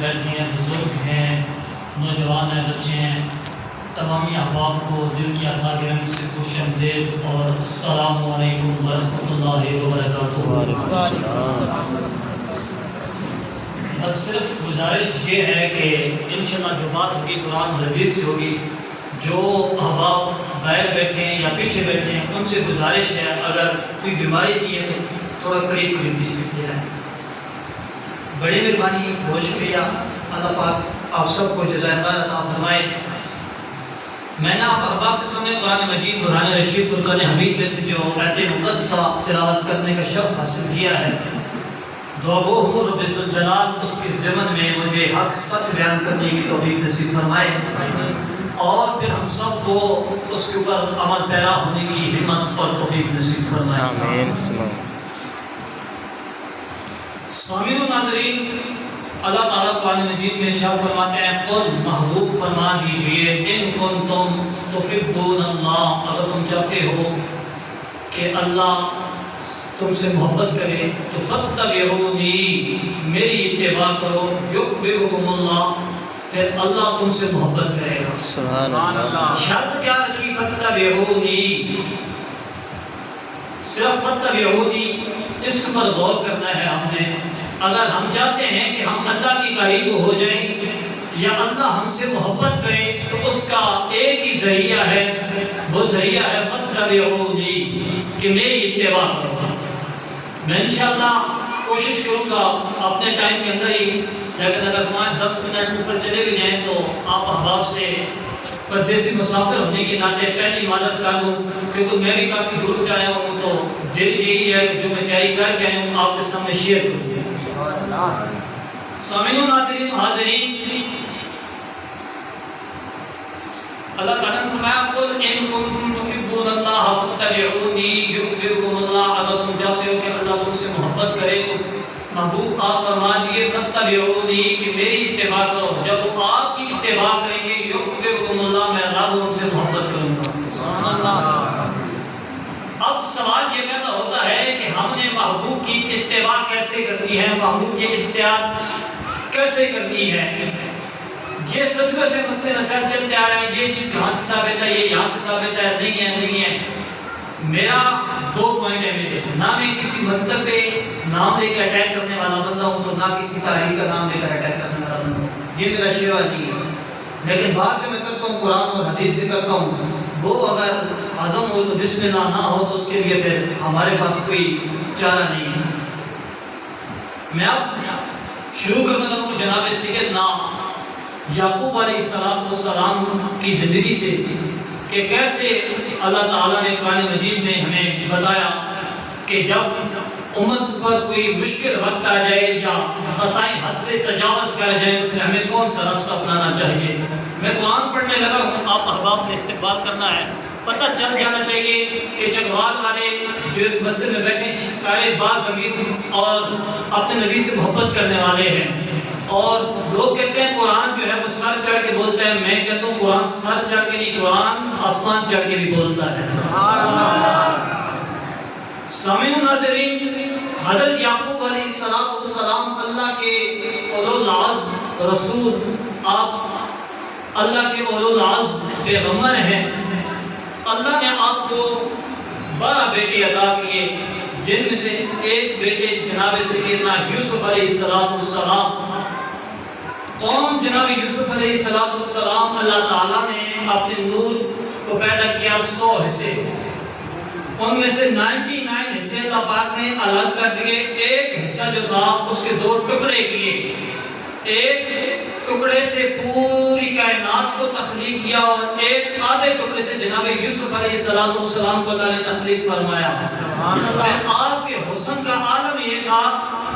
بیٹھے ہیں، بزرگ ہیں، نوجوان ہیں، بچے ہیں، تمامی احباب کو دل کی عطا کرم سے خوش آمدید اور السلام علیکم ورحمۃ اللہ وبرکاتہ۔ بس صرف گزارش یہ ہے کہ انشاءاللہ جو بات ہوگی قرآن اور حدیث سے ہوگی۔ جو احباب باہر بیٹھے ہیں یا پیچھے بیٹھے ہیں ان سے گزارش ہے اگر کوئی بیماری نہیں ہے تو تھوڑا قریب تشریف لے رہا ہے۔ بڑی مہربانی، بہت شکریہ، اللہ پاک آپ سب کو جزائے خیر عطا فرمائے۔ میں نے آپ احباب کے سامنے قرآن مجید برہان رشید فرقان حمید میں سے جو آیت مقدسہ تلاوت کرنے کا شرف حاصل کیا ہے، دعا گو ہوں رب الجلال اس کے ضمن میں مجھے حق سچ بیان کرنے کی توفیق نصیب فرمائے اور پھر ہم سب کو اس کے اوپر عمل پیرا ہونے کی ہمت اور توفیق نصیب فرمائے، آمین۔ سامعین و ناظرین، اللہ تعالیٰ قرآن مجید میں ارشاد فرماتے ہیں قل محبوب فرما دیجئے ان کنتم تحبون اللہ، اگر تم چاہتے ہو کہ اللہ تم سے محبت کرے تو فاتبعونی، میری اتباع کرو، یحببکم اللہ، پھر اللہ تم سے محبت کرے گا۔ سبحان اللہ۔ شرط کیا رکھی؟ فاتبعونی، صرف فاتبعونی، اس پر غور کرنا ہے ہم نے۔ اگر ہم چاہتے ہیں کہ ہم اللہ کی قریب ہو جائیں یا اللہ ہم سے محبت کرے تو اس کا ایک ہی ذریعہ ہے، وہ ذریعہ ہے فاتبعونی، کہ میری اتباع کرو۔ میں انشاءاللہ کوشش کروں گا اپنے ٹائم کے اندر ہی، لیکن اگر 5-10 منٹ اوپر چلے بھی جائیں تو آپ احباب سے پردیسی مسافر ہونے کے ناطے پہلی مدد کر دوں، کیونکہ میں بھی کافی دور سے آیا ہوں تو دل یہی ہے کہ جو میں تیاری کر کے آیا ہوں آپ کے سامنے شیئر کروں۔ سامعین و ناظرین حاضرین، اللہ تعالیٰ نے فرمایا قل ان کنتم تحبون اللہ فاتبعونی یحببکم اللہ، اگر تم چاہتے ہو کہ اللہ تم سے محبت کرے تو محبوب آپ فرما دیے فاتبعونی، کہ میری اتباع کرو۔ جب آپ کی اتباع کریں گے یحببکم اللہ، میں رب ان سے محبت کروں گا۔ سبحان اللہ۔ اب سوال یہ پیدا ہوتا ہے کہ ہم نے محبوب کی اتباع کیسے کرتی ہے، محبوب کی اتباع کیسے کرتی ہے؟ یہ صدقوں سے مسئلے مسائل چلتے آ رہے ہیں، یہ چیز کہاں سے ثابت ہے، یہ یہاں سے ثابت ہے، نہیں ہے۔ میرا 2 پوائنٹ ہے میرے، نہ میں کسی مذہب پہ نام لے کے اٹیک کرنے والا بندہ ہوں تو نہ کسی تاریخ کا نام لے کر اٹیک کرنے والا بندہ ہوں، یہ میرا شیوا نہیں ہے۔ لیکن بات جو میں کرتا ہوں قرآن اور حدیث سے کرتا ہوں، وہ اگر عزم ہو تو بسم اللہ، نہ ہو تو اس کے لیے پھر ہمارے پاس کوئی چارہ نہیں ہے۔ میں اب شروع کرنے لگوں جناب سیدنا یعقوب علیہ السلام کی زندگی سے کہ کیسے اللہ تعالیٰ نے قرآن مجید میں ہمیں بتایا کہ جب امت پر کوئی مشکل وقت آ جائے یا خطائیں حد سے تجاوز کر جائے تو پھر ہمیں کون سا راستہ اپنانا چاہیے۔ میں قرآن پڑھنے لگا ہوں، آپ احباب نے استقبال کرنا ہے، پتہ چل جانا چاہیے کہ چکوال والے جو اس مسجد میں بیٹھے ہیں سارے باضمیر اور اپنے نبی سے محبت کرنے والے ہیں، اور لوگ کہتے ہیں قرآن جو ہے وہ سر چڑھ کے بولتا ہے، میں کہتا ہوں قرآن سر چڑھ کے نہیں، قرآن آسمان چڑھ کے بھی بولتا ہے۔ سامعین و ناظرین، حضرت یعقوب علیہ السلام اللہ کے اولو العزم رسول، آپ اللہ کے اولو العزم پیغمبر ہیں۔ اللہ نے آپ کو 12 بیٹے عطا کیے، جن میں سے ایک بیٹے جناب سیدنا یوسف علیہ السلام۔ قوم جناب یوسف علیہ السلام اللہ تعالیٰ نے اپنے نور کو پیدا کیا 100 حصے، ان میں سے 99 حصے اللہ پاک نے الگ کر دیے، ایک حصہ جو تھا اس کے 2 ٹکڑے کیے، ایک ٹکڑے سے پوری کائنات کو تخلیق کیا اور ایک آدھے ٹکڑے سے جناب یوسف علیہ السلام کو اللہ نے تخلیق فرمایا۔ آپ کے حسن کا عالم یہ تھا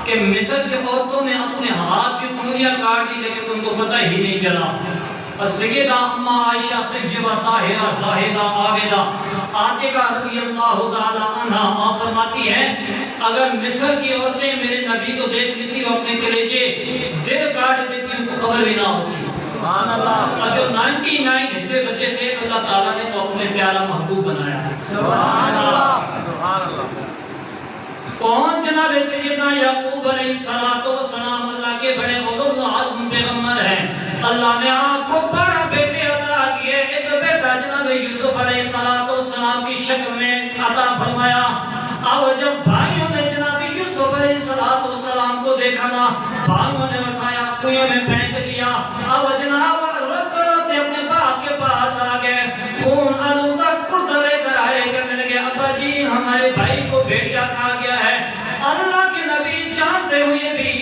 کہ مصر کی عورتوں نے اپنے ہاتھ کی انگلیاں کاٹ دی لیکن ان کو پتہ ہی نہیں چلا۔ اور سیدہ اماں عائشہ طیبہ طاہرہ زاہدہ عابدہ عاتقہ رضی اللہ تعالی عنہ آپ فرماتی ہیں اگر مصر کی عورتیں میرے نبی کو دیکھ لیتی وہ اپنے کلیجے دل کاٹ دیتی، ان کو خبر بھی نہ ہوتی۔ سبحان اللہ۔ اور جو 99 حصے بچے تھے اللہ تعالیٰ نے تو اپنے پیارا محبوب بنایا۔ سبحان اللہ، سبحان اللہ۔ کون جناب سیدنا یعقوب علیہ السلام اللہ کے بڑے اولو العزم اللہ نے آپ کو 12 بیٹے عطا کیے. ایک بیٹا جناب یوسف علیہ السلام کی شکل میں عطا فرمایا. اب جب بھائیوں نے جناب یوسف علیہ السلام کو دیکھا نا، بھائیوں نے اٹھایا، کنویں میں پھینک دیا. اب جناب روتے روتے اپنے باپ کے پاس آ گئے، خون آلودہ کرتا لے کر آئے، کہنے لگے ابا جی ہمارے بھائی کو بھیڑیا کھا گیا ہے. اللہ کے نبی جانتے ہوئے بھی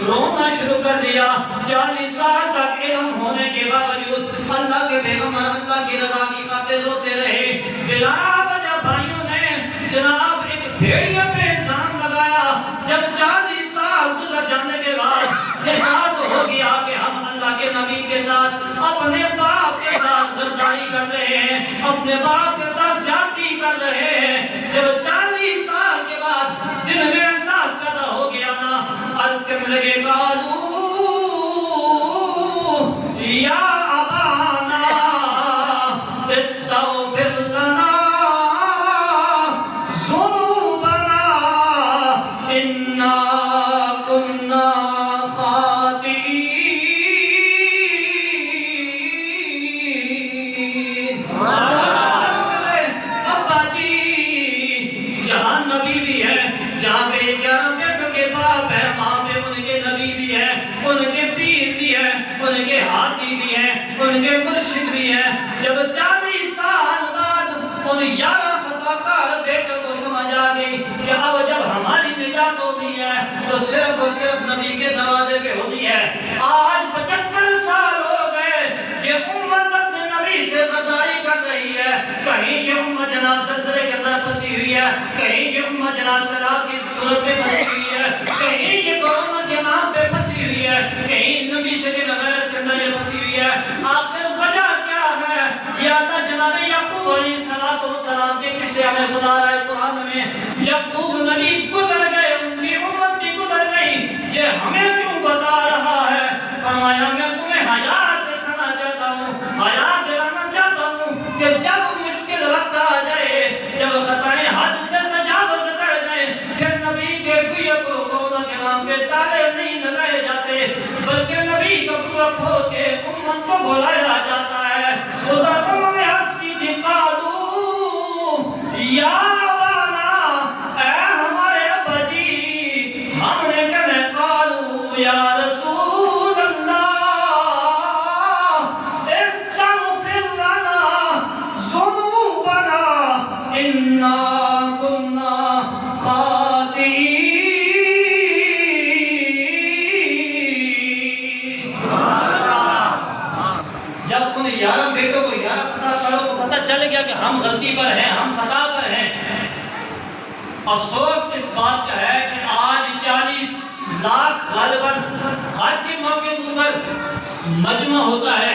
رونا شروع کر دیا. 40 سال تک علم ہونے کے باوجود اللہ کے پیغمبر اللہ کی رضا کی خاطر روتے رہے. بلا وجہ بھائیوں نے جناب ایک بھیڑیا پہ الزام لگایا. جب 40 سال گزر جانے کے بعد احساس ہو گیا کہ ہم اللہ کے نبی کے ساتھ اپنے باپ کے ساتھ غداری کر رہے ہیں، اپنے باپ کے ساتھ زیادتی کر رہے ہیں. جب 40 سال کے بعد دل میں احساس پیدا ہو گیا نا، عرض کرنے لگے قالوا یا ابانا استغفر لنا ذنوبنا انا كنا خاطئین. ابا جی جہاں نبی بھی ہے، جہاں پہ 11 بیٹوں کے باپ ہے، وہاں پہ ان کے نبی بھی ہے، ان کے پیر بھی ہے، ان کے ہادی بھی ہے، ان کے مرشد بھی ہے. جب 40 سال بعد ان 11 خطاکار بیٹوں کو سمجھ آ گئی کہ اب جب ہماری نجات ہوتی ہے تو صرف اور صرف نبی کے دروازے پہ ہوتی ہے. آج 75 سال ہو گئے یہ امت اپنے نبی سے غداری کر رہی ہے. کہیں یہ امت جناب زلزلے کے اندر پھنسی ہوئی ہے، کہیں یہ امت جناب سیلاب کی صورت میں پھنسی ہوئی ہے، کہیں یہ کورونا کے نام پہ پھنسی ہوئی ہے، کہیں نبی سے کے وائرس کے اندر یہ پھنسی ہوئی ہے. آخر وجہ کیا ہے؟ یہ آتا جناب یعقوب علیہ السلام کے قصے ہمیں سنا رہا ہے قرآن میں. یعقوب نبی گزر گئے، ان کی امت بھی گزر گئی، یہ ہمیں کیوں بتا رہا ہے؟ فرمایا میں تمہیں حیات دکھانا چاہتا ہوں، حیات دلانا چاہتا ہوں کہ جب مشکل وقت آ جائے، جب خطائیں حد سے تجاوز کر جائیں، پھر نبی کے بوئے کو کورونا کے نام پہ تالے نہیں لگائے جاتے، بلکہ نبی کا بوئے کھو کے امت کو بلایا جاتا ہے. ادھر انہوں نے عرض کی تھی قالوا یا ابانا، اے ہمارے ابا جی. ہم نے کہنے قالوا یا رسول اللہ استغفر لنا ذنوبنا انا كنا خاطئین. جب ان 11 بیٹوں کو 11 خطاکاروں کو پتہ چل گیا کہ ہم غلطی پر ہیں، ہم خطا پر ہیں، افسوس اس بات کا ہے کہ آج 40 لاکھ غالباً حج کے موقع پر مجمع ہوتا ہے،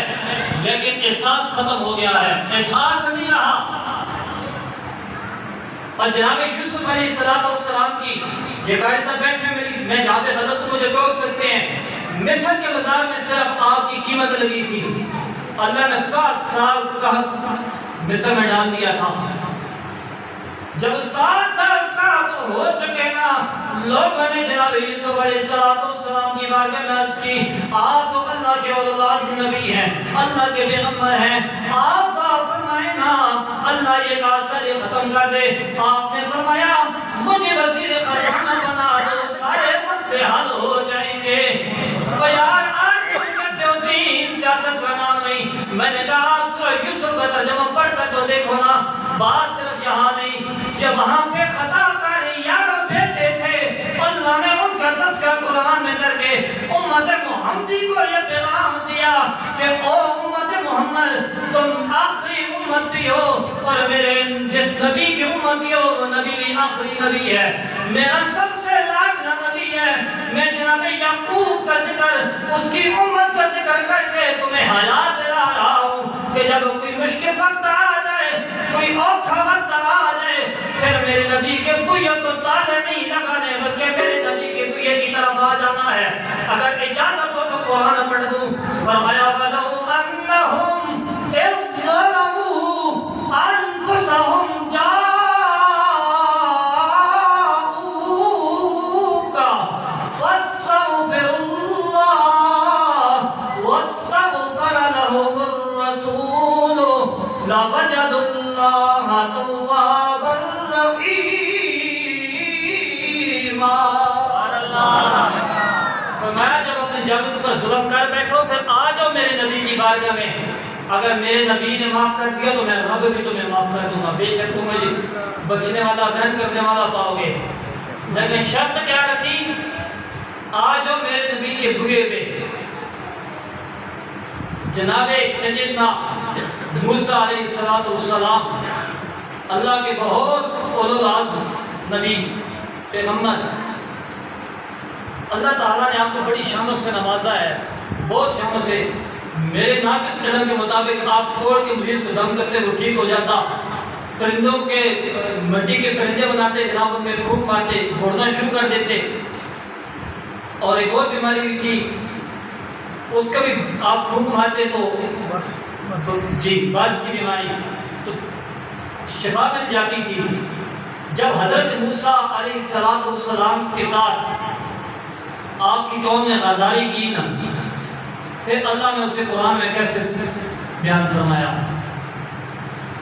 لیکن احساس ختم ہو گیا ہے، احساس نہیں رہا. اور جناب یوسف علیہ السلام کی یہ قاری صاحب بیٹھے میں جہاں پہ غلط تو مجھے ٹوک سکتے ہیں، مصر کے بازار میں صرف آپ کی قیمت لگی تھی. اللہ نے 7 سال کا مصر میں ڈال دیا تھا. جب 7 سال کا تو ہو چکے نا، لوگوں نے جناب یوسف علیہ السلام کی بارگاہ میں عرض کی آپ تو اللہ کے اولاد نبی ہیں، اللہ کے پیغمبر ہیں، آپ دعا فرمائیں نا اللہ یہ کاسر ختم کر دے. آپ نے فرمایا مجھے وزیر خزانہ بنا دو، سارے مسئلے حل ہو جائیں گے. یار آج تم کرتے ہو دین سیاست کا نام نہیں. میں نے کہا آپ سورہ یوسف کا ترجمہ پڑھ کر تو دیکھو نا، بات صرف یہاں نہیں، جب وہاں پہ خطا کاری 11 بیٹے تھے، اللہ نے ان کا تذکرہ قرآن میں کر کے امت محمدی کو یہ پیغام دیا کہ او امت محمد تم آخری امت بھی ہو، اور میرے جس نبی کی امتی ہو وہ نبی بھی آخری نبی ہے، میرا سب سے لاڈلا نبی ہے. میں جناب یعقوب کا ذکر، اس کی امت کا ذکر کر کے تمہیں حیات دلا رہا ہوں کہ جب کوئی مشکل وقت آ جائے، کوئی اوکھا وقت آ جائے، پھر میرے نبی کے بوئے کو تالے نہیں لگانے بلکہ میرے نبی کے بوئے کی طرف آ جانا ہے. اگر اجازت ہو تو قرآن پڑھ دوں. فرمایا وَلَوْ أَنَّهُمْ إِذْ ظَلَمُوا أَنفُسَهُمْ جَاءُوكَ فَاسْتَغْفِرُوا اللَّهَ لَوَجَدُوا اللَّهَ تَوَّابًا رَحِيمًا. فرمایا جب اپنے جانب پر ظلم کر بیٹھو پھر آ جاؤ میرے نبی کی بارگاہ میں. اگر میرے نبی نے معاف کر دیا تو میں رب بھی تمہیں معاف کر دوں گا. بے شک تم مجھے بخشنے والا رحم کرنے والا پاؤ گے. لیکن شرط کیا رکھی؟ آ جاؤ میرے نبی کے بھگے پہ. جناب سیدنا موسیٰ علیہ السلام اللہ کے بہت اولو العزم نبی پیغمبر. اللہ تعالیٰ نے آپ کو بڑی شانوں سے نوازا ہے, بہت شانوں سے. میرے ناقص علم کے مطابق آپ توڑ کے مریض کو دم کرتے وہ ٹھیک ہو جاتا. پرندوں کے مٹی کے پرندے بناتے, جناب ان میں پھونک مارتے, پھوڑنا شروع کر دیتے. اور ایک اور بیماری بھی تھی, اس کا بھی آپ پھونک مارتے تو جی برس کی بیماری تو شفا مل جاتی تھی. جب حضرت موسیٰ علیہ السلام کے ساتھ آپ کی قوم نے غداری کی نا, پھر اللہ نے اسے قرآن میں کیسے بیان فرمایا؟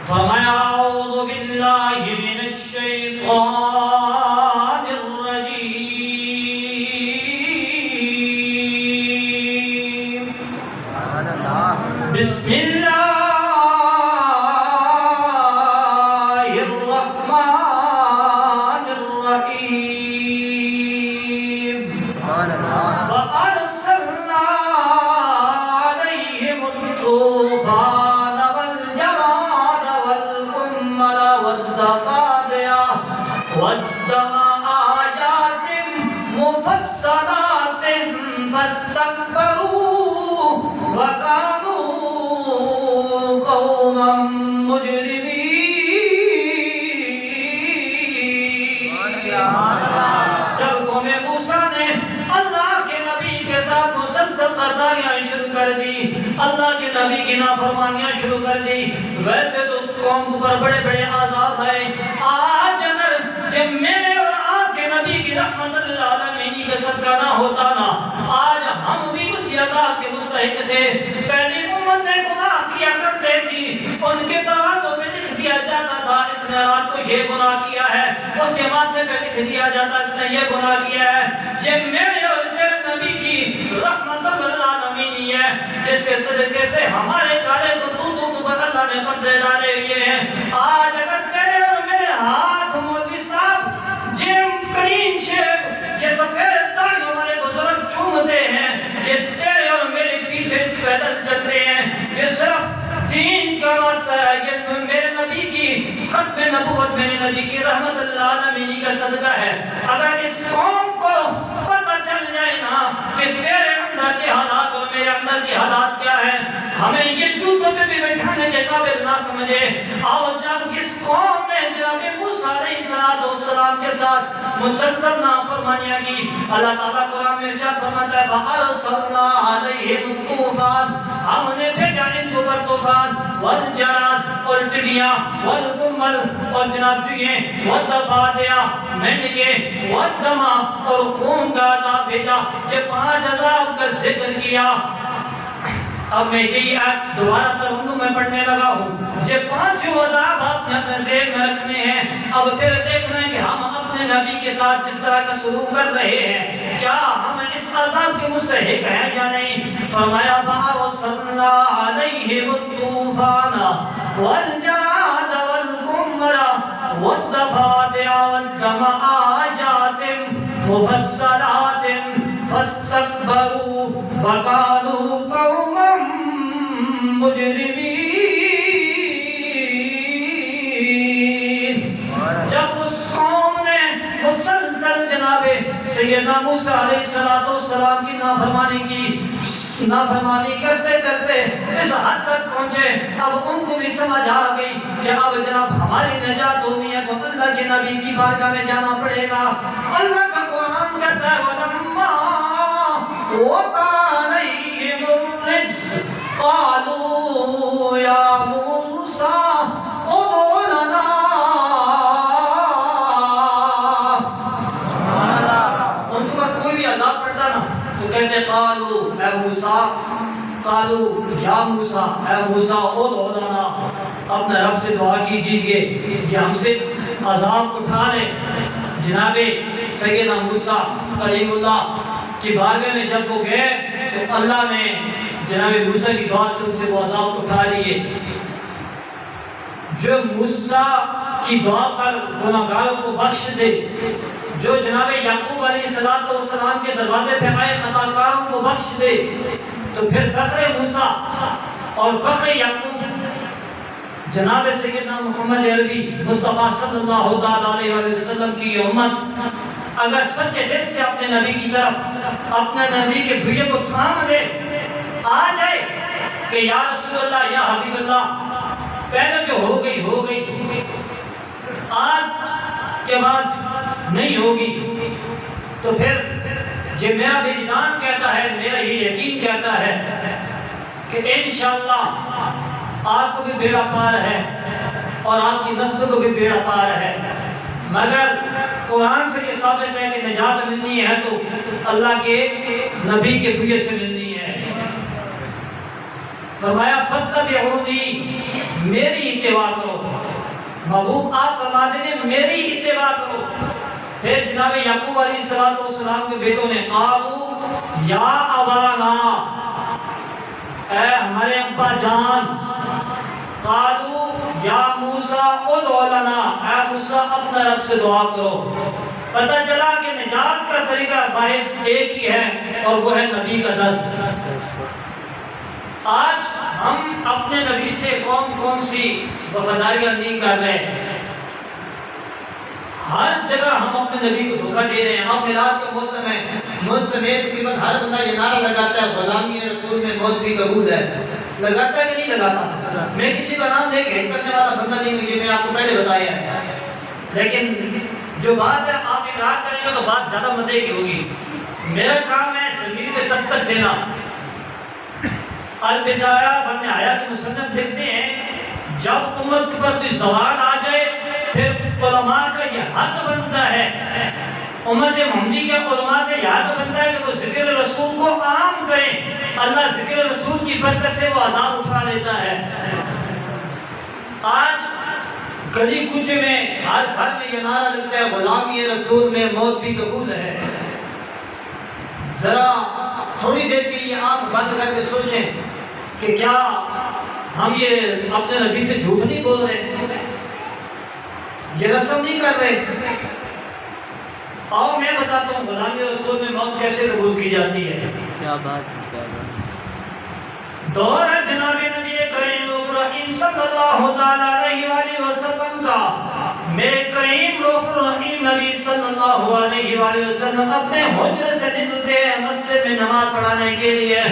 فرمایا اعوذ باللہ من الشیطان الرجیم. بسم اللہ الرحمن الرحیم. فأرسلنا عليهم الطوفان والجراد والقمل والضفادع والدم آيات مفصلات فاستكبروا وكانوا قوما مجرمين. جب قوم موسیٰ نے اللہ کے نبی کے ساتھ مسلسل غداریاں شروع کر دی, اللہ کے نبی کی نافرمانیاں شروع کر دی, ویسے تو اس قوم پر بڑے بڑے عذاب آئے. آج اگر جب میرے اور آپ کے نبی کی رحمت اللہ عالمین کا صدقہ نہ ہوتا نا, آج ہم بھی اسی عذاب کے مستحق تھے. پہلی امتیں گناہ کیا کرتے تھی, ان کے دروازوں پہ لکھ دیا جاتا تھا اس نے رات کو یہ گناہ کیا ہے, اس کے ماتھے پہ لکھ دیا جاتا اس نے یہ گناہ کیا ہے. یہ میرے اور تیرے نبی کی رحمت اللہ عالمین ہے, جس کے صدقے سے ہمارے کالے کو پر اللہ نے پردے ڈالے ہوئے ہیں. آج اگر تیرے اور میرے ہاتھ مولوی صاحب جیم کریم شیخ یہ سفید داڑھیوں والے بزرگ چومتے ہیں, یہ تیرے اور میرے پیچھے پیدل چلتے ہیں, یہ صرف دین کا واسطہ ہے, یہ میرے نبی کی ختم نبوت میرے نبی کی رحمت اللہ عالمین کا صدقہ ہے. اگر اس قوم کو پتہ چل جائے نا کہ تیرے اندر کے حالات اور میرے اندر کے حالات کیا ہیں, ہمیں یہ جوتوں پہ بھی بیٹھانے کے قابل نہ سمجھے. اور جب اس قوم نے جناب موسیٰ علیہ السلام کے ساتھ مسلسل نافرمانیاں کی, اللہ تعالیٰ قرآن میں ارشاد فرماتا ہے فَأَرْسَلْنَا عَلَيْهِمُ الطُّوفَانَ, ہم نے بھیجا ان کے اوپر طوفان, والجراد اور ٹڈیاں, والقمل اور جناب چوہے, والضفادع مینڈکیں, والدم اور خون کا عذاب بھیجا. یہ 5 عذاب کا ذکر کیا. اب میں یہی آیت دوبارہ ترنم میں پڑھنے لگا ہوں. یہ 5 عذاب آپ نے اپنے ذہن میں رکھنے ہیں. اب پھر دیکھنا ہے کہ ہم اپنے نبی کے ساتھ جس طرح کا سلوک کر رہے ہیں, کیا ہم اس عذاب کے مستحق ہیں یا نہیں. فرمایا فَأَرْسَلْنَا عَلَيْهِمُ الطُّوفَانَ وَالْجَرَادَ وَالْقُمَّلَ وَالضَّفَادِعَ وَالدَّمَ آيَاتٍ مُفَصَّلَاتٍ فَاسْتَكْبَرُوا وَكَانُوا قَوْمًا مُجْرِمِينَ. جب اس قوم نے مسلسل جناب سیدنا موسیٰ علیہ السلام کی نافرمانی کرتے کرتے اس حد تک پہنچے, اب ان کو بھی سمجھ آ گئی کہ اب جناب ہماری نجات ہونی ہے تو اللہ کے نبی کی بارگاہ میں جانا پڑے گا. اللہ کا قرآن کہتا ہے وَلَمَّا وَقَعَ عَلَيْهِمُ الرِّجْسُ قَالُوا يَا مُوسَىٰ ادْعُ لَنَا. ان پر کوئی بھی عذاب پڑتا نا تو کہتے قالوا اے موسیٰ قالوا یا موسیٰ، اے موسیٰ ادعو لنا، اپنے رب سے دعا کیجیے کہ ہم سے عذاب اٹھا لے۔ جناب سیدنا موسیٰ کلیم اللہ کی بارگاہ میں جب وہ گئے تو اللہ نے جناب موسیٰ کی دعا سے ان سے وہ عذاب اٹھا لیے۔ جو موسیٰ کی دعا پر گناہگاروں کو بخش دے، جو جناب یعقوب علیہ السلام کے دروازے پہ آئے خطا کاروں کو بخش دے، تو پھر فخر موسیٰ اور فخر یعقوب جناب سیدنا محمد عربی مصطفیٰ صلی اللہ علیہ وسلم کی امت اگر سچے دل سے اپنے نبی کی طرف، اپنے نبی کے بھیے کو تھام دے، آ جائے کہ یا رسول اللہ، یا حبیب اللہ، پہلے جو ہو گئی ہو گئی، آج کے بعد نہیں ہوگی، تو پھر یہ میرا وجدان کہتا ہے، میرا یہ یقین کہتا ہے کہ انشاءاللہ آپ کو بھی بیڑا پار ہے اور آپ کی نسل کو بھی بیڑا پار ہے۔ مگر قرآن سے یہ ثابت ہے کہ نجات ملنی ہے تو اللہ کے نبی کے بھیے سے ملنی ہے۔ فرمایا فَاتَّبِعُونِی، میری اتباع کرو۔ محبوب آپ فرما دیں گے میری اتباع کرو۔ پھر جناب یعقوب علیہ السلام کے بیٹوں نے قالوا یا ابانا، اے ہمارے ابا جان، قالوا یا موسیٰ ادعو لنا، اے موسیٰ اپنے رب سے دعا کرو۔ پتہ چلا کہ نجات کا طریقہ واحد ایک ہی ہے اور وہ ہے نبی کا در۔ آج ہم اپنے نبی سے کون سی وفاداریاں نہیں کر رہے، ہر جگہ ہم اپنے نبی کو دھوکہ دے رہے ہیں۔ اب میلاد کا موسم ہے، مجھ سمیت تقریباً ہر بندہ یہ نعرہ لگاتا ہے غلامی رسول میں موت بھی قبول ہے۔ لگاتا ہے کہ نہیں لگاتا؟ میں کسی کا نام لے کے ہٹ کرنے والا بندہ نہیں ہوں، یہ میں آپ کو پہلے بتایا ہے، لیکن جو بات ہے آپ اقرار کریں گے تو بات زیادہ مزے کی ہوگی۔ میرا کام ہے زمین پہ دستک دینا۔ البدایہ بن نہایہ کے مصنف لکھتے ہیں جب امت کے پر کوئی زوال آ جائے پھر علماء کا یہ حق بنتا ہے، امت محمدی کے علماء کا یہ حق بنتا ہے کہ وہ ذکر رسول کو عام کریں۔ اللہ ذکر رسول کی برکت سے وہ عذاب اٹھا لیتا ہے۔ آج گلی کوچے میں ہر گھر میں یہ نعرہ لگتا ہے غلامی رسول میں موت بھی قبول ہے۔ ذرا تھوڑی دیر کے لیے آنکھ بند کر کے سوچیں کہ کیا ہم یہ اپنے نبی سے جھوٹ نہیں بول رہے، یہ رسم نہیں کر رہے؟ آؤ میں بتاتا ہوں غلامی رسول میں موت کیسے قبول کی جاتی ہے۔ کیا بات دور ہے جناب نبی کریم روح الرحیم صلی اللہ علیہ وآلہ وسلم کا۔ میرے کریم روح الرحیم نبی صلی اللہ علیہ وآلہ وسلم اپنے حجرے سے نکلتے ہیں مسجد میں نماز پڑھانے کے لیے،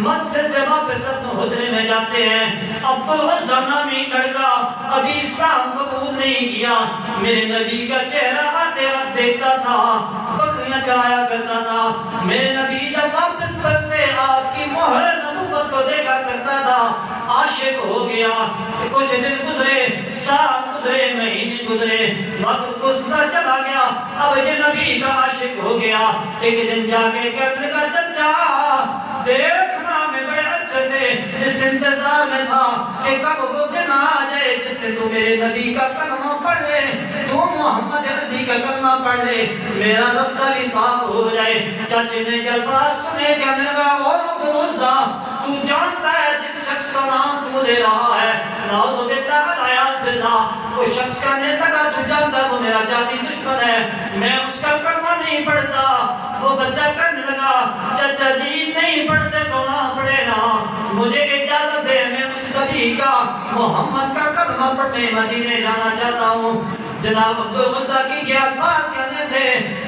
مسجد سے واپس اپنے حجرے میں جاتے ہیں۔ عبدالعزیٰ نامی لڑکا ابھی اسلام قبول نہیں کیا، میرے نبی کا چہرہ آتے وقت دیکھتا تھا، بکریاں چرایا کرتا تھا۔ میرے نبی جب واپس کرتے آپ کی مہر نبوت کو دیکھا کرتا تھا، عاشق ہو گیا۔ کچھ دن گزرے، سال گزرے، مہینے گزرے، وقت گزرتا چلا گیا، اب یہ نبی کا عاشق ہو گیا۔ ایک دن جا کے کہنے لگا چچا دیکھنا میں بڑے عرصے سے اس انتظار میں تھا کہ کب وہ دن آ جائے جس سے تو میرے نبی کا کلمہ پڑھ لے، تو محمد عربی کا کلمہ پڑھ لے، میرا رستہ بھی صاف ہو جائے۔ چچے نے جب بات سنے کہنے لگا او عبدالعزیٰ تو جانتا ہے جس شخص کا نام تو لے رہا ہے، نعوذ باللہ والعیاذ باللہ، وہ شخص کہنے لگا تو جانتا ہے وہ میرا جاتی دشمن ہے، میں اس کا کلمہ نہیں پڑھتا۔ وہ بچہ کہنے لگا چچا جی نہیں پڑھتے تو نہ پڑھے نا، مجھے اجازت دے میں اس نبی کا محمد کا کلمہ پڑھنے مدینے جانا چاہتا ہوں۔ جناب عبدالعزیٰ کی یہ الفاظ کہنے تھے،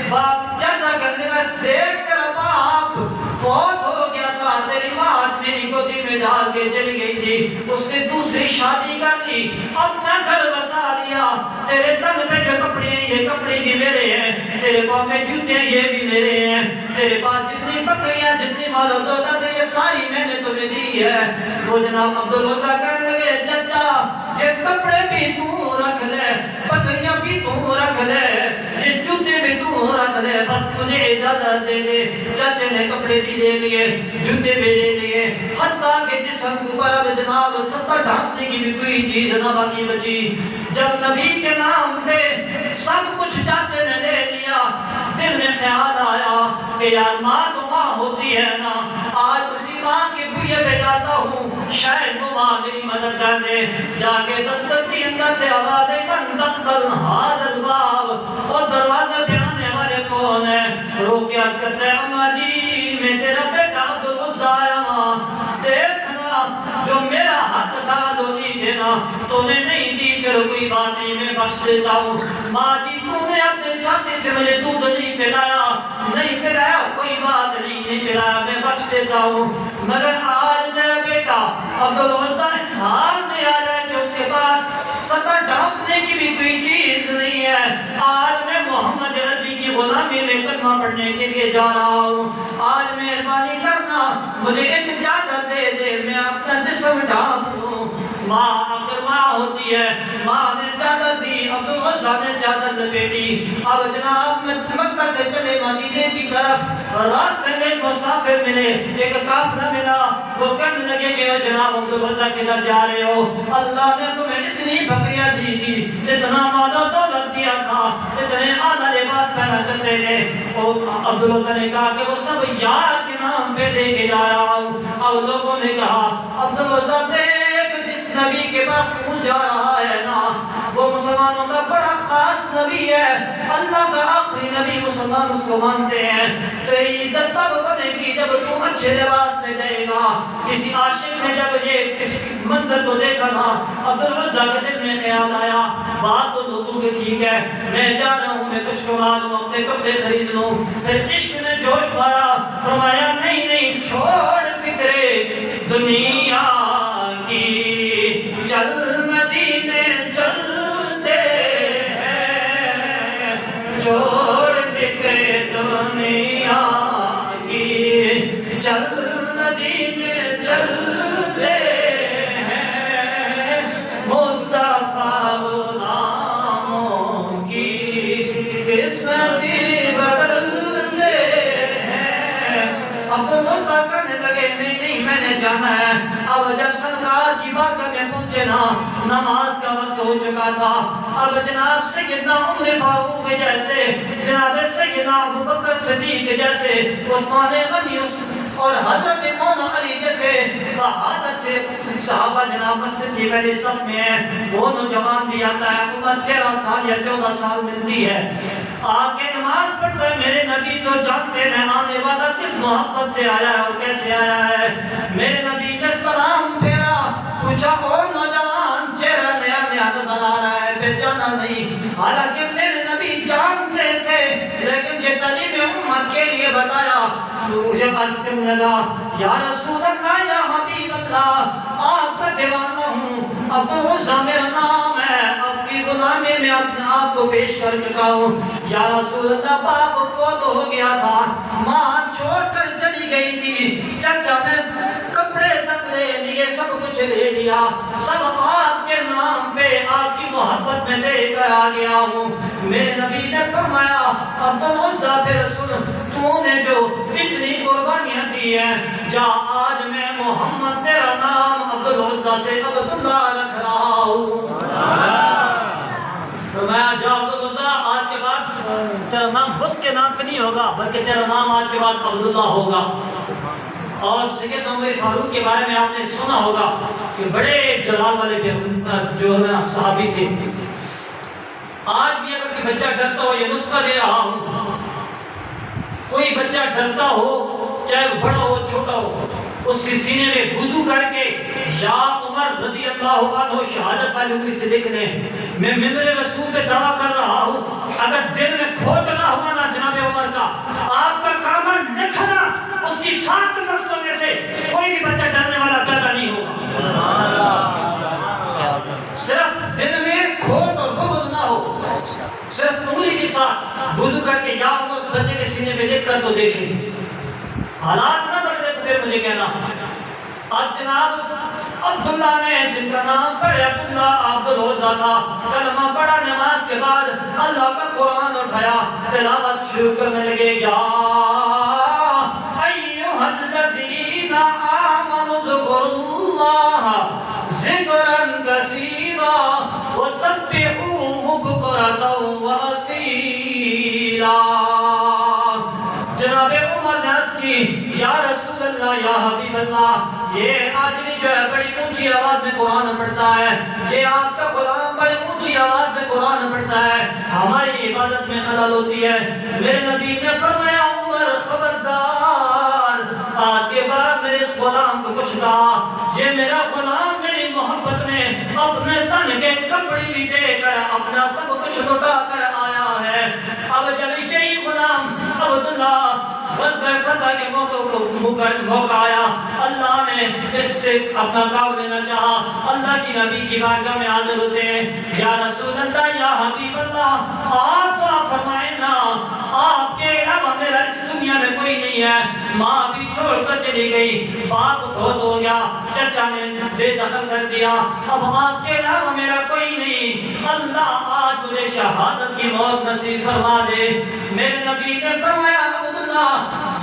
باپ چچا کہنے لگا دیکھ تیرا باپ فوت ہو گیا تھا، تیری ماں میری گودی میں ڈال کے چلی گئی تھی، اس نے دوسری شادی کر لی، اپنا گھر بسا لیا، تیرے تن پہ جو کپڑے ہیں یہ کپڑے بھی میرے ہیں، تیرے پاؤں میں جوتے ہیں یہ بھی میرے ہیں، تیرے پاس جتنی بکریاں جتنی مال و دولت ہے یہ ساری میں نے تمہیں دی ہے۔ وہ جناب عبدالعزیٰ کہنے لگے چچا یہ کپڑے بھی تو رکھ لے، بکریاں بھی تو رکھ لے، یہ جوتے بھی تو رکھ لے، بس مجھے اجازت دے دے۔ چچے نے کپڑے بھی دے لیے، جوتے بھی دے لیے، حتیٰ کہ جسم کے اوپر اب جناب سطح ڈھانپنے کی بھی کوئی چیز نہ باقی بچی. جب نبی کے نام پہ سب کچھ چاچے نے لے لیا، دل میں خیال آیا کہ یار ماں تو ماں ہوتی ہے نا، آج اسی ماں کے بوئے پہ جاتا ہوں، شاید وہ ماں میری مدد کر دے. جا کے دستک دی اندر سے آواز ہے من دقل حاضر الباب، اور دروازے پہ آنے والے کون ہیں؟ رو کے عرض کرتے ہیں اماں جی میں تیرا بیٹا عبدالعزیٰ آیا ہاں، دیکھنا جو میرا حق تھا دو نہیں دینا، تو نے نہیں دی، چلو کوئی بات نہیں میں بخش دیتا ہوں. ماں جی تو نے اپنے چھاتی سے مجھے دودھ نہیں پلایا، نہیں پلایا کوئی بات نہیں، نہیں پلایا میں بخش دیتا ہوں، مگر آج میرا بیٹا عبدالعزیٰ اس حال میں آ جائے کہ اس کے پاس سطح ڈھانپنے کی بھی کوئی چیز نہیں ہے. آج میں محمد عربی کی غلامی میں کلمہ پڑھنے کے لیے جا رہا ہوں، آج مہربانی کرنا مجھے ایک چادر دے دے میں اپنا جسم ڈھانپ لوں. ماں آخر ماں ہوتی ہے، ماں نے چادر دی، عبدالعزیٰ نے چادر لپیٹی. اب جناب مکہ سے چلے مدینے کی طرف، راستے میں مسافر ملے، ایک کافلہ ملا، وہ کہنے لگے کہ جناب عبدالعزیٰ کدھر جا رہے ہو؟ اللہ نے تمہیں اتنی بکریاں دی تھی، اتنا مال و دولت دیا تھا، اتنے اعلیٰ لباس پہنا کرتے تھے. عبدالعزیٰ نے کہا کہ وہ سب یار کے نام پہ دے کے جا رہا ہوں. اب لوگوں نے کہا عبدالعزیٰ دیکھ جس نبی کے پاس تو جا رہا ہے نا وہ مسلمانوں کا بڑا خاص نبی ہے، اللہ کا آخری نبی، مسلمان اس کو مانتے ہیں. تیری عزت تب بنے گی جب تو اچھے لباس میں جائے گا. کسی عاشق نے جب یہ کسی منظر کو دیکھا نا، عبدالعزیٰ کے دل میں خیال آیا بات تو لوگوں کے ٹھیک ہے، میں جا رہا ہوں، میں کچھ کما لوں، اپنے کپڑے خرید لوں. پھر عشق نے جوش مارا، فرمایا نہیں نہیں چھوڑ فکرے دنیا کی، چل مدینے چلتے ہیں، چھوڑ فکر دنیا کی، چل مدینے چلتے ہیں، مصطفیٰ غلاموں کی قسمتی بدلتے ہیں. عبدالعزیٰ کہنے لگے نہیں نہیں میں نے جانا ہے. اب جب سرکار کی بارگاہ میں پہنچے نا، نماز کا وقت ہو چکا تھا. اب جناب سیدنا عمر فاروق جیسے، جناب سیدنا ابوبکر صدیق جیسے، عثمان غنی اور حضرت مولانا علی جیسے بہادر سے صحابہ جناب مسجد کی پہلے صف میں ہیں. وہ نوجوان بھی آتا ہے، عمر 13 سال یا 14 سال ملتی ہے، آگے نماز پڑھتا ہے. میرے نبی تو جانتے ہیں آنے والا کس محبت سے آیا ہے اور کیسے آیا ہے. میرے نبی نے سلام پھیرا، پوچھا او نوجوان چہرہ نیا نیا نظر آ رہا ہے، پہچانا نہیں. حالانکہ میرے نبی جانتے تھے لیکن یہ تعلیم امت کے لیے بتایا. مجھے عرض کرنے لگا یا رسول اللہ یا حبیب اللہ آپ کا دیوانہ ہوں، عبدالعزیٰ میرا نام ہے، آپ کی غلامی میں اپنے آپ کو پیش کر چکا ہوں. یا رسول اللہ باپ فوت ہو گیا تھا، ماں چھوڑ کر چلی گئی تھی، چچا نے کپڑے تک لے لیے، سب کچھ لے لیا، سب آپ کے نام پہ آپ کی محبت میں دے کر آ گیا ہوں. میرے نبی نے فرمایا عبدالعزیٰ پھر سن، تو نے جو اتنی قربانیاں دی ہیں، جا آج میں محمد تیرا نام عبدالعزیٰ سے عبداللہ رکھ رہا ہوں. فرمایا جا عبدالعزیٰ آج کے بعد تیرا نام بت کے نام پہ نہیں ہوگا بلکہ تیرا نام آج کے بعد عبداللہ ہوگا. اور سیدنا عمر فاروق کے بارے میں آپ نے سنا ہوگا کہ بڑے جلال والے جو ہے نا صحابی تھے. آج بھی اگر کوئی بچہ ڈرتا ہو، یہ نسخہ دے رہا ہوں، کوئی بچہ ڈرتا ہو چاہے وہ بڑا ہو چھوٹا ہو، اس کے سینے میں وضو کر کے یا عمر رضی اللہ عنہ شہادت والی انگلی سے لکھ لیں میں ممبر رسول پہ دعویٰ کر رہا ہوں اگر دل میں کھوٹ نہ ہوا نا جناب عمر کا، آپ کا کام لکھنا اس کی 7 نسلوں میں سے کوئی بھی بچہ ڈرنے والا پیدا نہیں ہوگا. صرف دل میں کھوٹ اور بغض نہ ہو، صرف انگلی کے ساتھ وضو کر کے یا عمر بچے کے سینے پہ لکھ کر تو دیکھیں. حالات نہ بدلے تو پھر مجھے کہنا. اب جناب عبداللہ نے جن کا نام پڑھے عبداللہ عبدالعزیٰ تھا، کلمہ پڑھا، نماز کے بعد اللہ کا قرآن اٹھایا، تلاوت شروع کرنے لگے. یا ایھا الذین آمنوا بکرة وأصيلا. جناب عمر نے عرض کی یا رسول اللہ یا حبیب اللہ، یہ آدمی جو ہے بڑی اونچی آواز میں قرآن پڑھتا ہے، یہ آپ کا غلام بڑی اونچی آواز میں قرآن پڑھتا ہے، ہماری عبادت میں خلل ہوتی ہے. میرے نبی نے فرمایا عمر خبردار، آج کے بعد میرے اس غلام کو کچھ کہا، یہ میرا غلام میری محبت میں اپنے تن کے کپڑے بھی دے کر اپنا سب کچھ لٹا کر آیا ہے. اب جب یہی غلام عبداللہ غزوہ فتح کے موقع آیا، اللہ نے اس سے اپنا کام لینا چاہا. اللہ کی نبی کی بارگاہ میں حاضر ہوتے ہیں، یا رسول اللہ یا حبیب اللہ، آپ دعا فرمائیں نا، آپ کے علاوہ میرا اس دنیا میں کوئی نہیں ہے. ماں بھی چھوڑ کر چلی گئی، باپ فوت ہو گیا، چچا نے بے دخل کر دیا، اب آپ کے علاوہ میرا کوئی نہیں. اللہ آج مجھے شہادت کی موت نصیب فرما دے. میرے نبی نے فرمایا عبداللہ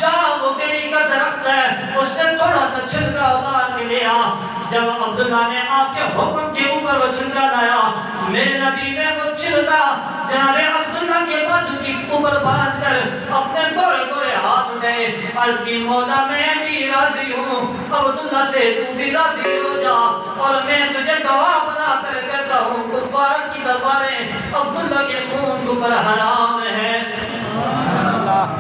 جا، وہ بیری کا درخت ہے، اس سے تھوڑا سا چھلکا اتار کے لے آ. جب عبداللہ نے آپ کے حکم کے اوپر وہ چھلکا لایا، میرے نبی نے وہ چھلکا جناب عبداللہ کے بازو کے اوپر باندھ کر اپنے گورے گورے ہاتھ اٹھائے، عرض کی مولا میں بھی راضی ہوں، عبداللہ سے تو بھی راضی ہو جا، اور میں تجھے گواہ بنا کر کہتا ہوں کفار کی تلواریں عبداللہ کے خون کے اوپر حرام ہے.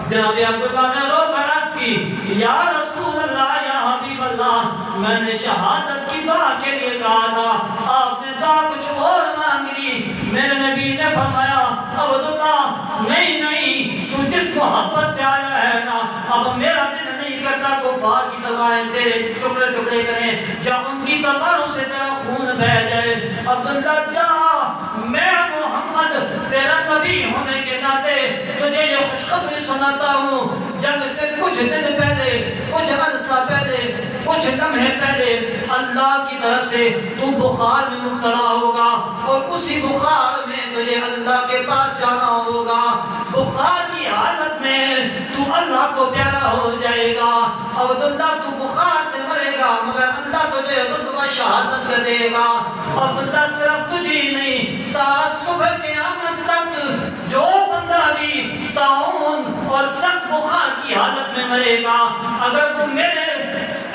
جناب عبداللہ نے رو کر عرض کی یا رسول اللہ یا حبیب اللہ، میں نے شہادت کی دعا کے لیے کہا تھا، آپ نے دعا کچھ اور مانگ لی. میرے نبی نے فرمایا عبداللہ نہیں نہیں، تو جس محبت سے آیا ہے نا، اب میرا دل نہیں کرتا کفار کی تلواریں تیرے ٹکڑے ٹکڑے کریں، یا ان کی تلواروں سے تیرا خون بہہ جائے. عبداللہ جا، میں محمد تیرا نبی ہونے کے ناطے تجھے یہ خوشخبری سناتا ہوں، جب سے کچھ دن پہلے، کچھ عرصہ پہلے، کچھ لمحے پہلے اللہ کی طرف سے تو بخار میں مبتلا ہوگا، اور اسی بخار میں تجھے اللہ کے پاس جانا ہوگا. بخار کی حالت میں تو اللہ کو پیارا ہو جائے گا. عبداللہ تو بخار سے مرے گا مگر اللہ تجھے رتبہ شہادت کا دے گا. عبداللہ صرف تجھے نہیں، تا صبح قیامت تک جو بندہ بھی طاعون اور سخت بخار کی حالت میں مرے گا، اگر وہ میرے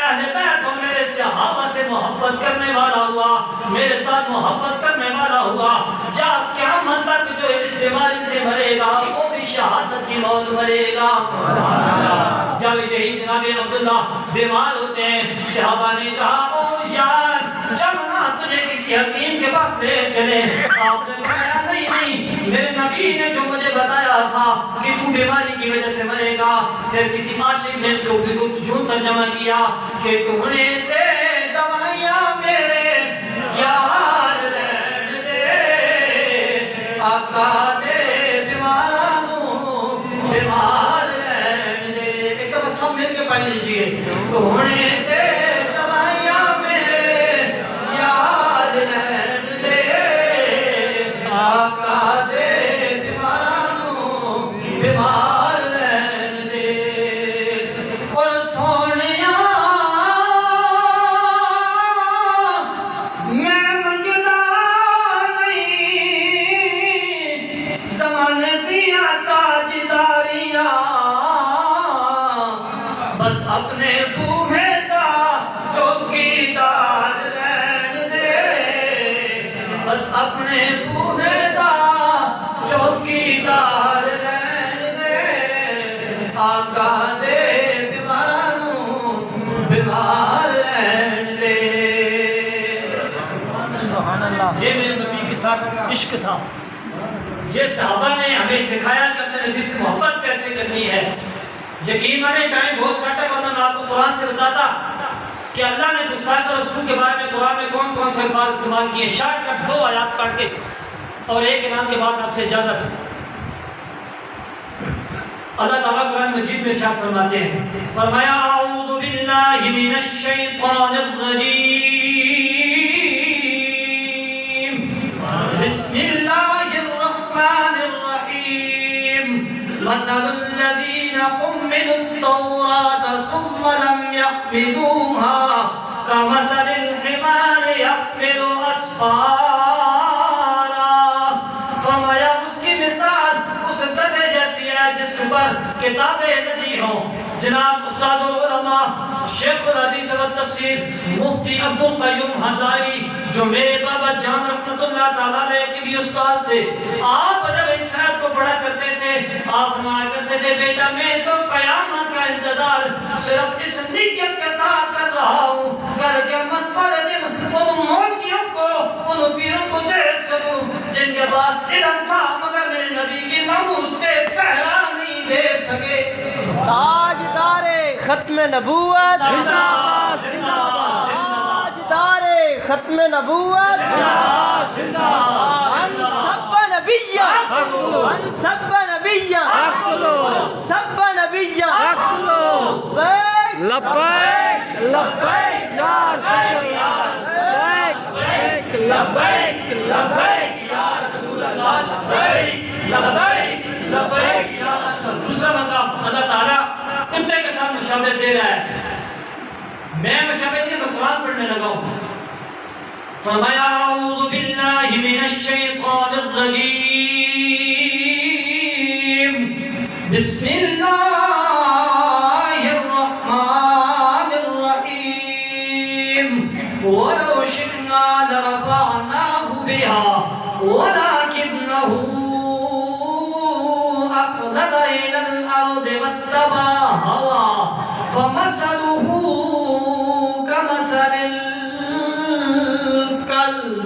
اہل بیت اور میرے صحابہ سے محبت کرنے والا ہوا، میرے ساتھ محبت کرنے والا ہوا، یا قیامت تک جو اس بیماری سے مرے گا وہ بھی شہادت کی موت مرے گا. جب یہی جناب عبداللہ بیمار ہوتے ہیں، صحابہ نے کہا او یار جب نہ تجھے کسی حکیم کے پاس لے چلے. آپ نے فرمایا نہیں نہیں، میرے نبی نے جو مجھے بتایا تھا کہ تو بیماری کی وجہ سے مرے گا. پھر کسی عاشق نے شوقی کو یوں ترجمہ کیا کہ ٹونے دے دوائیاں میرے یار رہن دے، آقا دے بیمارانوں بیمار رہن دے. ایک دفعہ سب مل کے پڑھ لیجئے، ٹونے دے دوائیاں میرے یار رہن دے، آقا دے بیمارانوں بیمار رہن دے. اور سونیا میں منگدا نہیں زمانے دیا تاجداریاں، بس اپنے بوہے دا چوکیدار رہن دے، بس اپنے بوہے دا چوکیدار رہن دے، آقا دے بیمارانوں بیمار رہن دے. یہ میرے نبی کے ساتھ عشق تھا. یہ صحابہ نے ہمیں سکھایا کہ اپنے نبی سے محبت کیسے کرنی ہے. یقین مانے ٹائم بہت چھوٹا ہے، ورنہ میں آپ کو قرآن سے بتاتا کہ اللہ نے گستاخ رسول کے بارے میں قرآن میں کون کون سے الفاظ استعمال کیے. شارٹ کٹ 2 آیات پڑھ کے اور ایک اعلان کے بعد آپ سے اجازت. اللہ تعالیٰ قرآن مجید میں ارشاد فرماتے ہیں، فرمایا اعوذ باللہ من الشیطان الرجیم، بسم اللہ الرحمن الرحیم. مثل الذین حملوا التوراة ثم لم يحملوها كمثل الحمار يحمل أسفارا فما کتابیں ندی ہوں. جناب استاد العلماء شیخ الحدیث و تفسیر مفتی عبدالقیوم ہزاری جو میرے بابا جان رحمت اللہ تعالیٰ علیہ کے بھی استاد تھے، آپ جب اس آیت کو پڑھا کرتے تھے آپ فرمایا کرتے تھے بیٹا میں تو قیامت کا انتظار صرف اس نیت کے ساتھ کر رہا ہوں کر قیامت پر دن ان مولویوں کو ان پیروں کو دیکھ سکوں جن کے پاس علم تھا مگر میرے نبی کی ناموس پہ پہرا نہیں دے سکے. تاجدار ختم نبوت زندہ باد زندہ باد. تاجدار ختم نبوت زندہ باد زندہ باد. من سب نبیا من سب نبیا سب نبیا لبیک لبیک یا رسول اللہ لبیک لبیک یا رسول اللہ لبیک لبیک لبیک یا رسول اللہ. دوسرا مقام اللہ تعالیٰ کتے کے ساتھ مشابہت دے رہا ہے. میں مشابہت نہیں میں قرآن پڑھنے لگا ہوں. فرمایا اعوذ باللہ من الشیطان الرجیم بسم اللہ الرحمن الرحیم ولو شئنا لرفعناه بها ولكنه أخلد إلى الأرض واتبع هواه فمثله كمثل الكلب.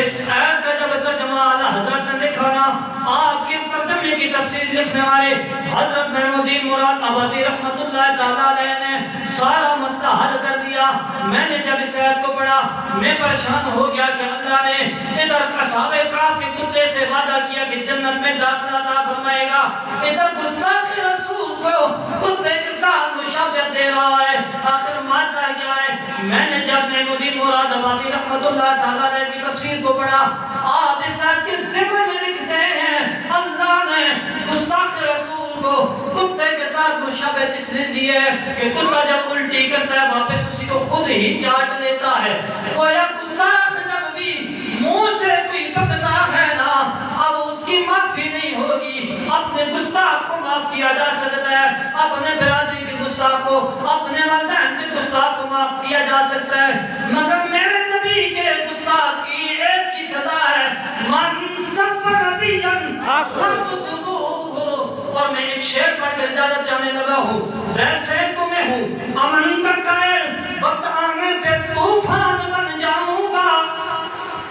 اس آیت کا جب ترجمہ اعلیٰ حضرت نے لکھا نا آپ کے ترجمے کی تفسیر لکھنے والے حضرت محمودین مراد آبادی رحمت اللہ تعالیٰ علیہ نے سارا مسئلہ حل کر دیا. میں نے جب اس آیت کو پڑھا میں پریشان ہو گیا کہ اللہ نے ادھر اصحاب کہف کے کتے سے وعدہ کیا کہ جنت میں داخلہ عطا فرمائے گا، ادھر گستاخ رسول کو کتے کے ساتھ مشابہت دے رہا ہے. آخر ماجرا کیا ہے؟ میں نے جب محمودین مراد آبادی رحمت اللہ تعالیٰ علیہ کی تفسیر کو پڑھا آپ اس آیت کے ضمن میں لکھتے ہیں اللہ نے گستاخ رسول کو کتے کے ساتھ مشابہت اس لیے دی ہے کہ کتا جب الٹی کرتا ہے واپس اسی کو خود ہی چاٹ لیتا ہے. گویا گستاخ جب بھی منہ سے کوئی پکتا ہے نا اب اس کی معافی نہیں ہوگی. اپنے گستاخ کو معاف کیا جا سکتا ہے، اپنے برادری کے گستاخ کو اپنے والدین کے گستاخ کو معاف کیا جا سکتا ہے، مگر میرے نبی کے گستاخ کی ایک کی سزا ہے من سب نبیا فاقتلوہ. اور میں ایک شعر پڑھ کر اجازت چاہنے لگا ہوں. ویسے تمہیں ہوں امن کا قائل وقت آنے پہ طوفان بن جاؤں گا.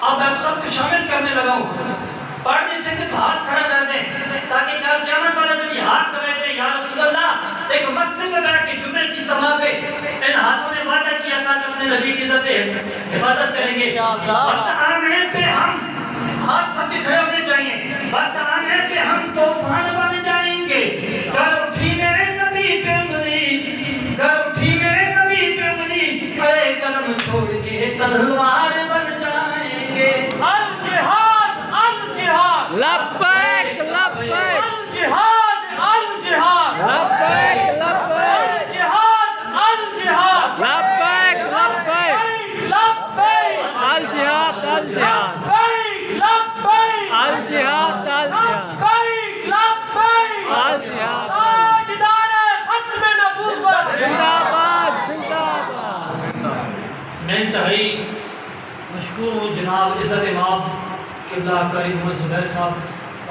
اب میں سب کو شامل کرنے لگا ہوں. پڑھنے سے کہ ہاتھ کھڑا کر دیں تاکہ کل قیامت والا دن یہ ہاتھ دبائے دیں یا رسول اللہ ایک مسجد میں بیٹھ کے جمعے کی سما پہ ان ہاتھوں نے وعدہ کیا تھا کہ اپنے نبی کی عزت حفاظت کریں گے. وقت آنے پہ ہم ہاتھ سب کے کھڑے ہونے چاہیے. وقت آنے پہ ہم طوفان بن جائیں گے. کر اٹھی میرے نبی پہ انگلی کر اٹھی میرے نبی پہ انگلی ارے قدم چھوڑ کے تلوار بن جائیں گے. لبیک لبیک الجہاد الجہاد لبیک لبیک الجہاد الجہاد لبیک لبیک لبیک الجہاد الجہاد لبیک الجہاد الجہاد لبیک الجہاد. تاجدار ختم نبوت زندہ باد زندہ باد. میں انتہائی مشکور ہوں جناب عزت امام قبلہ قاری محمد زبیر صاحب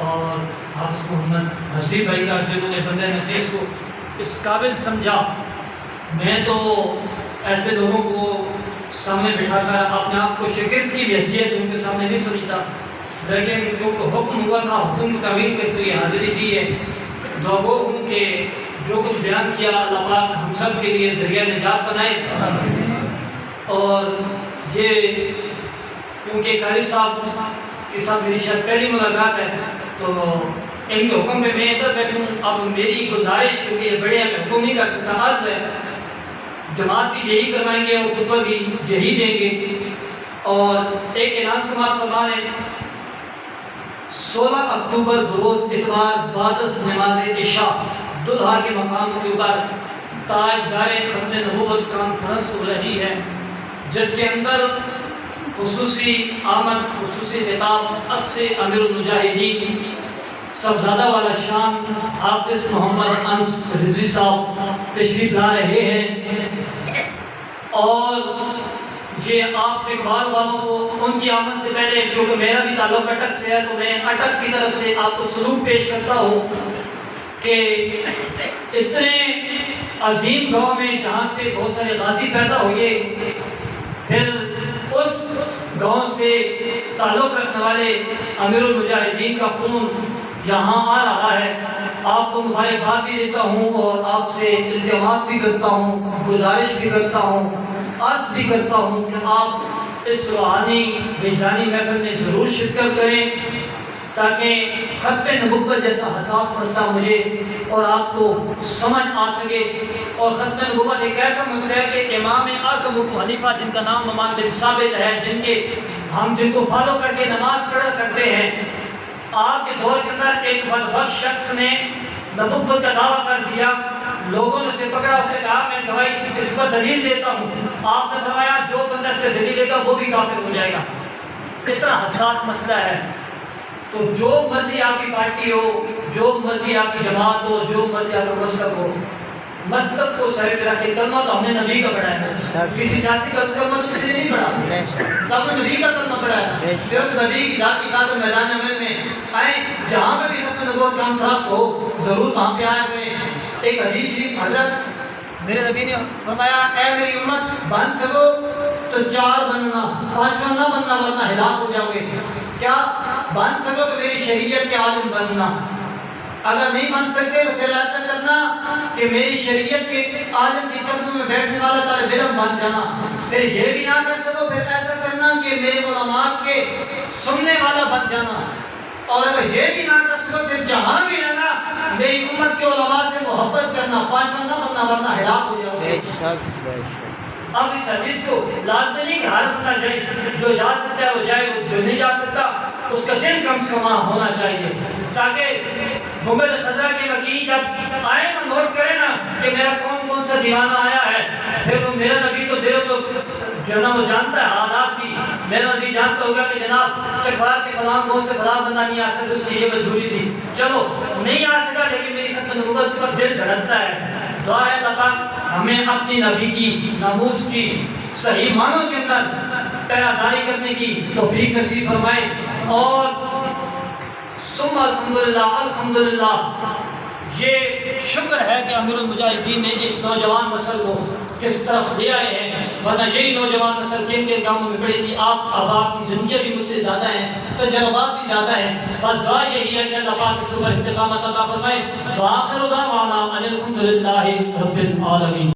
اور حافظ محمد حسیب بھائی کا جنہوں نے بندہ نجیز کو اس قابل سمجھا. میں تو ایسے لوگوں کو سامنے بٹھا کر اپنے آپ کو شاگرد کی حیثیت ان کے سامنے نہیں سمجھتا، لیکن جو حکم ہوا تھا حکم کی تعمیل کرتے ہوئے حاضری دی ہے. دعا گو ہوں کہ جو کچھ بیان کیا اللہ پاک ہم سب کے لیے ذریعہ نجات بنائے. اور یہ کیونکہ قاری صاحب کے ساتھ میری شاید پہلی ملاقات ہے تو ان کے حکم میں ادھر بیٹھوں. اب میری گزارش کیونکہ یہ بڑے ہیں حکم نہیں کر سکتا، عرض ہے جماعت بھی یہی کروائیں گے اور خطبہ بھی یہی دیں گے. اور ایک اعلان سماعت فرما ہے 16 اکتوبر بروز اتوار بعد از نماز عشاء دلہا کے مقام کے اوپر تاجدار ختم نبوت کانفرنس ہو رہی ہے جس کے اندر خصوصی آمد خصوصی خطاب از سے امیر المجاہدین صاحبزادہ والا شان حافظ محمد انس رضوی صاحب تشریف لا رہے ہیں، اور یہ آپ چکوال والوں کو ان کی آمد سے پہلے، کیونکہ میرا بھی تعلق اٹک سے ہے، تو میں اٹک کی طرف سے آپ کو سلوک پیش کرتا ہوں کہ اتنے عظیم گاؤں میں جہاں پہ بہت سارے غازی پیدا ہوئے، پھر اس گاؤں سے تعلق رکھنے والے امیر المجاہدین کا خون یہاں آ رہا ہے، آپ کو مبارکباد بھی دیتا ہوں اور آپ سے التماس بھی کرتا ہوں، گزارش بھی کرتا ہوں، عرض بھی کرتا ہوں کہ آپ اس روحانی وجدانی محفل میں ضرور شرکت کریں، تاکہ ختم نبوت جیسا حساس مسئلہ مجھے اور آپ کو سمجھ آ سکے۔ اور ختم نبوت ایک ایسا مسئلہ ہے کہ امام اعظم ابو حنیفہ جن کا نام نعمان بن ثابت ہے، جن کو فالو کر کے نماز پڑھا کرتے ہیں، آپ کے دور کے اندر ایک بدبخت شخص نے نبوت کا دعویٰ کر دیا، لوگوں نے اسے پکڑا، اسے کہا میں گواہی اس پر دلیل دیتا ہوں، آپ نے فرمایا جو بندہ سے دلیل دے گا وہ بھی کافر ہو جائے گا۔ اتنا حساس مسئلہ ہے، تو جو مرضی آپ کی پارٹی ہو، جو مرضی آپ کی جماعت ہو، جو مرضی آپ کا مسلک ہو، مسلک کو سر پہ رکھ کے کلمہ تو ہم نے نبی کا پڑھا ہے، کسی سیاسی کا کلمہ تو کسی نے نہیں پڑھا، سب نے نبی کا کلمہ پڑھا ہے۔ پھر اس نبی کی ذات کی خاطر میدان عمل میں آئیں، جہاں پہ بھی ختم نبوت کانفرنس ہو ضرور وہاں پہ آیا کریں۔ ایک حدیث شریف حضرت میرے نبی نے فرمایا، اے میری امت بن سکو تو 4 بننا، 5واں نہ بننا ورنہ ہلاک ہو جاؤ گے۔ کیا بن سکو تو میری شریعت کے عالم بننا، اگر نہیں بن سکتے تو پھر ایسا کرنا کہ میری شریعت کے عالم کی قدموں میں بیٹھنے والا طالب علم بن جانا۔ پھر یہ بھی نہ کر سکو پھر ایسا کرنا کہ میرے علماء کے سننے والا بن جانا، اور اگر یہ بھی نہ کر سکو پھر جہاں بھی رہنا میری امت کے علماء سے محبت کرنا، 5واں نہ بننا ورنہ ہلاک ہو جاؤ گے۔ اب اس حدیث کو لازمی نہیں کہ ہر بندہ جائے، جو جا سکتا ہے وہ جائے، جو نہیں جا سکتا اس کا دل کم سے کم ہونا چاہیے، تاکہ گنبد خضرا کے وکیل جب آئے نا نوٹ کرے نا کہ میرا کون سا دیوانہ آیا ہے، پھر وہ میرا نبی تو دل تو جو نا وہ جانتا ہے حالات بھی، میرا نبی جانتا ہوگا کہ جناب چکوال کے فلاں گاؤں سے فلاں بندہ نہیں آ سکتا، اس کی یہ مجبوری تھی، چلو نہیں آ سکا لیکن میری ختم نبوت پر دل دھڑکتا ہے۔ دعا ہے اللہ پاک ہمیں اپنی نبی کی ناموس کی صحیح معنوں کے اندر پہرہ داری کرنے کی توفیق نصیب فرمائے۔ اور ثم الحمدللہ یہ شکر ہے کہ امیر المجاہدین نے اس نوجوان نسل کو کس طرف لے آئے ہیں، ورنہ یہی نوجوان نسل کن کن کاموں میں پڑی تھی۔ آپ کی زندگیاں بھی مجھ سے زیادہ ہیں، تجربات بھی زیادہ ہیں، بس دعا یہی ہے کہ اللہ پاک اس پر استقامت عطا فرمائے۔ وآخر دعوانا ان الحمدللہ رب العالمین۔